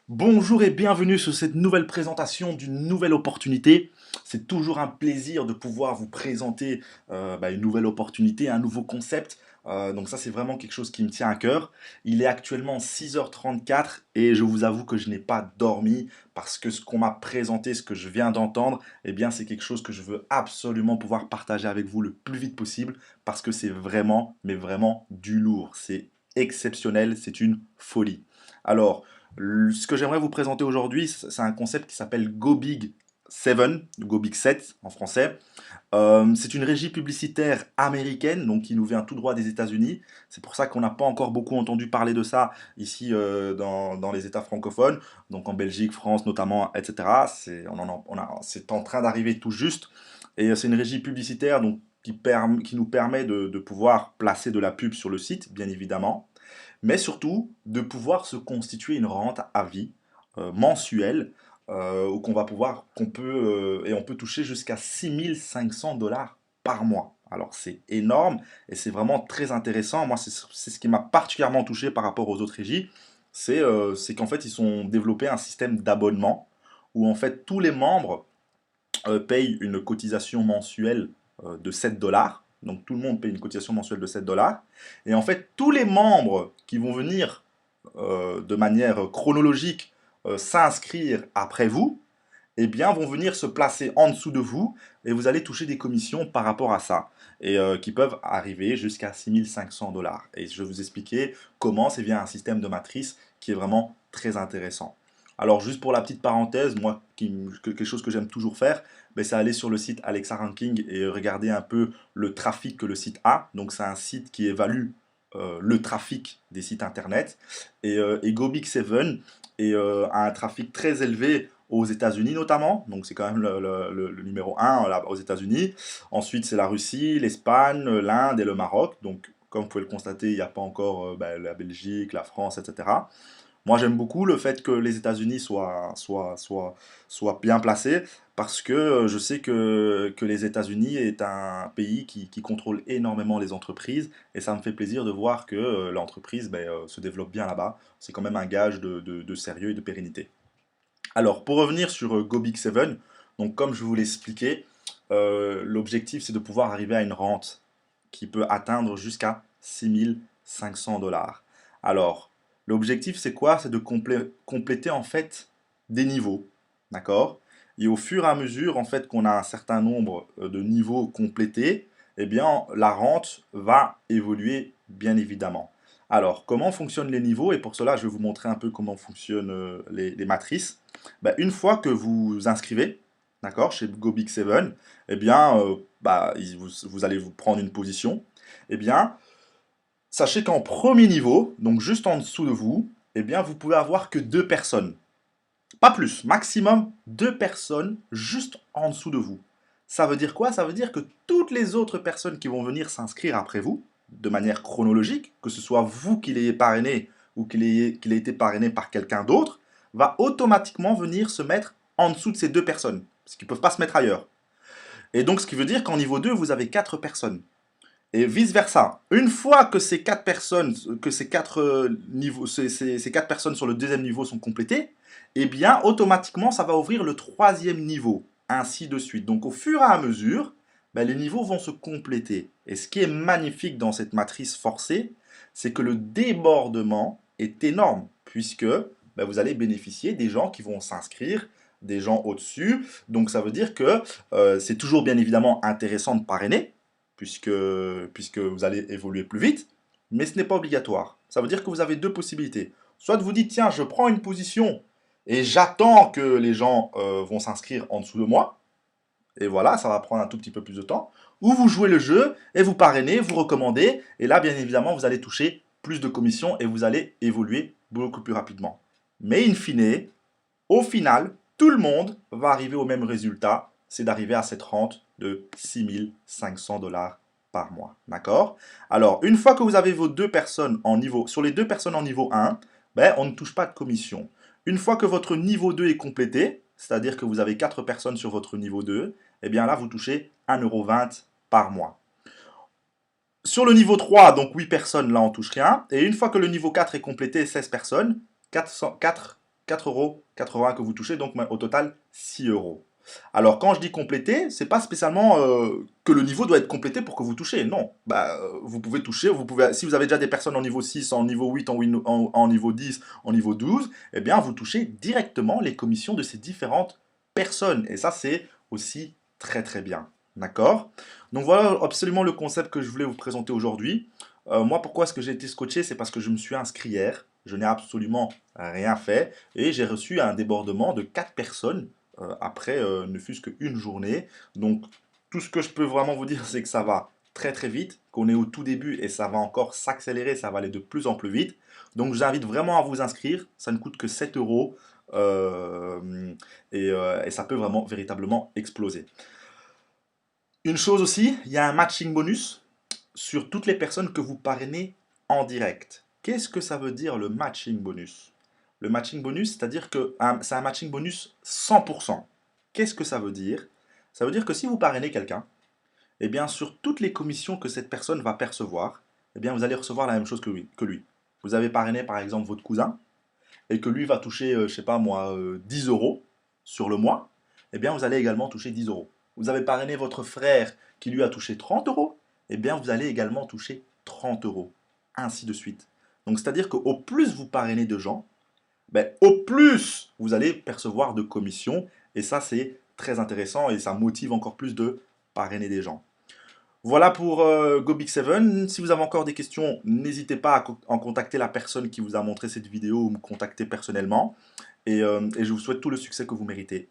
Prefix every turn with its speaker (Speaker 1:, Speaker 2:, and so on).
Speaker 1: Bonjour et bienvenue sur cette nouvelle présentation d'une nouvelle opportunité. C'est toujours un plaisir de pouvoir vous présenter une nouvelle opportunité, un nouveau concept. Donc ça, c'est vraiment quelque chose qui me tient à cœur. Il est actuellement 6h34 et je vous avoue que je n'ai pas dormi parce que ce qu'on m'a présenté, ce que je viens d'entendre, eh bien, c'est quelque chose que je veux absolument pouvoir partager avec vous le plus vite possible parce que c'est vraiment, mais vraiment du lourd. C'est exceptionnel, c'est une folie. Alors, ce que j'aimerais vous présenter aujourd'hui, c'est un concept qui s'appelle Go Big 7, Go Big 7 en français. C'est une régie publicitaire américaine, donc qui nous vient tout droit des États-Unis. C'est pour ça qu'on n'a pas encore beaucoup entendu parler de ça ici dans les États francophones, donc en Belgique, France notamment, etc. C'est en train d'arriver tout juste. Et c'est une régie publicitaire donc, qui nous permet de pouvoir placer de la pub sur le site, bien évidemment, mais surtout de pouvoir se constituer une rente à vie mensuelle où on peut toucher jusqu'à 6500 $ par mois. Alors c'est énorme et c'est vraiment très intéressant. Moi, c'est ce qui m'a particulièrement touché par rapport aux autres régies, c'est qu'en fait, ils ont développé un système d'abonnement où en fait tous les membres payent une cotisation mensuelle de 7 $. Donc tout le monde paye une cotisation mensuelle de 7 $. Et en fait, tous les membres qui vont venir de manière chronologique s'inscrire après vous, eh bien, vont venir se placer en dessous de vous et vous allez toucher des commissions par rapport à ça et qui peuvent arriver jusqu'à 6500 $. Et je vais vous expliquer comment c'est via un système de matrice qui est vraiment très intéressant. Alors, juste pour la petite parenthèse, moi, quelque chose que j'aime toujours faire, ben, c'est aller sur le site Alexa Ranking et regarder un peu le trafic que le site a. Donc, c'est un site qui évalue le trafic des sites internet. Et GoBig7 a un trafic très élevé aux États-Unis notamment, donc c'est quand même le numéro 1 aux États-Unis. Ensuite, c'est la Russie, l'Espagne, l'Inde et le Maroc. Donc, comme vous pouvez le constater, il n'y a pas encore la Belgique, la France, etc. Moi, j'aime beaucoup le fait que les États-Unis soient bien placés parce que je sais que les États-Unis est un pays qui contrôle énormément les entreprises et ça me fait plaisir de voir que l'entreprise se développe bien là-bas. C'est quand même un gage de sérieux et de pérennité. Alors, pour revenir sur Go Big 7, donc comme je vous l'ai expliqué, l'objectif c'est de pouvoir arriver à une rente qui peut atteindre jusqu'à 6500 $. Alors, l'objectif c'est quoi? C'est de compléter en fait des niveaux, d'accord? Et au fur et à mesure en fait qu'on a un certain nombre de niveaux complétés, eh bien la rente va évoluer bien évidemment. Alors, comment fonctionnent les niveaux? Et pour cela, je vais vous montrer un peu comment fonctionnent les matrices. Ben, une fois que vous vous inscrivez, d'accord, chez GoBig7, eh bien, vous allez vous prendre une position. Eh bien, sachez qu'en premier niveau, donc juste en dessous de vous, eh bien, vous pouvez avoir que deux personnes. Pas plus, maximum deux personnes juste en dessous de vous. Ça veut dire quoi? Ça veut dire que toutes les autres personnes qui vont venir s'inscrire après vous, de manière chronologique, que ce soit vous qui l'ayez parrainé ou qu'il ait été parrainé par quelqu'un d'autre, va automatiquement venir se mettre en dessous de ces deux personnes, parce qu'ils ne peuvent pas se mettre ailleurs. Et donc, ce qui veut dire qu'en niveau 2, vous avez quatre personnes. Et vice-versa. Une fois que ces quatre personnes, que ces quatre niveaux, ces quatre personnes sur le deuxième niveau sont complétées, eh bien, automatiquement, ça va ouvrir le troisième niveau, ainsi de suite. Donc, au fur et à mesure, ben, les niveaux vont se compléter. Et ce qui est magnifique dans cette matrice forcée, c'est que le débordement est énorme, puisque ben, vous allez bénéficier des gens qui vont s'inscrire, des gens au-dessus. Donc, ça veut dire que c'est toujours bien évidemment intéressant de parrainer, puisque vous allez évoluer plus vite, mais ce n'est pas obligatoire. Ça veut dire que vous avez deux possibilités. Soit vous dites, tiens, je prends une position et j'attends que les gens vont s'inscrire en dessous de moi, et voilà, ça va prendre un tout petit peu plus de temps. Ou vous jouez le jeu et vous parrainez, vous recommandez, et là, bien évidemment, vous allez toucher plus de commissions et vous allez évoluer beaucoup plus rapidement. Mais in fine, au final, tout le monde va arriver au même résultat, c'est d'arriver à cette rente de 6500 $ par mois. D'accord? Alors, une fois que vous avez vos deux personnes en niveau, sur les deux personnes en niveau 1, ben, on ne touche pas de commission. Une fois que votre niveau 2 est complété, c'est-à-dire que vous avez 4 personnes sur votre niveau 2, eh bien là, vous touchez 1,20 € par mois. Sur le niveau 3, donc 8 personnes, là on touche rien. Et une fois que le niveau 4 est complété, 16 personnes, 4 4,80 € que vous touchez, donc au total 6 euros. Alors quand je dis compléter, c'est pas spécialement que le niveau doit être complété pour que vous touchez, non. Bah, vous pouvez toucher, si vous avez déjà des personnes en niveau 6, en niveau 8, en niveau 10, en niveau 12, eh bien vous touchez directement les commissions de ces différentes personnes. Et ça c'est aussi très très bien. D'accord? Donc voilà absolument le concept que je voulais vous présenter aujourd'hui. Moi, pourquoi est-ce que j'ai été scotché? C'est parce que je me suis inscrit hier, je n'ai absolument rien fait, et j'ai reçu un débordement de 4 personnes après ne fût-ce qu'une journée. Donc tout ce que je peux vraiment vous dire, c'est que ça va très très vite, qu'on est au tout début et ça va encore s'accélérer, ça va aller de plus en plus vite. Donc j'invite vraiment à vous inscrire, ça ne coûte que 7 euros et ça peut vraiment véritablement exploser. Une chose aussi, il y a un matching bonus sur toutes les personnes que vous parrainez en direct. Qu'est-ce que ça veut dire le matching bonus? Le matching bonus, c'est-à-dire que c'est un matching bonus 100%. Qu'est-ce que ça veut dire? Ça veut dire que si vous parrainez quelqu'un, eh bien sur toutes les commissions que cette personne va percevoir, eh bien vous allez recevoir la même chose que lui. Vous avez parrainé par exemple votre cousin, et que lui va toucher, je sais pas moi, 10 euros sur le mois, eh bien vous allez également toucher 10 euros. Vous avez parrainé votre frère qui lui a touché 30 euros, eh bien vous allez également toucher 30 euros. Ainsi de suite. Donc c'est-à-dire qu'au plus vous parrainez de gens, ben, au plus vous allez percevoir de commissions. Et ça c'est très intéressant et ça motive encore plus de parrainer des gens. Voilà pour GoBig7. Si vous avez encore des questions, n'hésitez pas à en contacter la personne qui vous a montré cette vidéo ou me contacter personnellement. Et je vous souhaite tout le succès que vous méritez.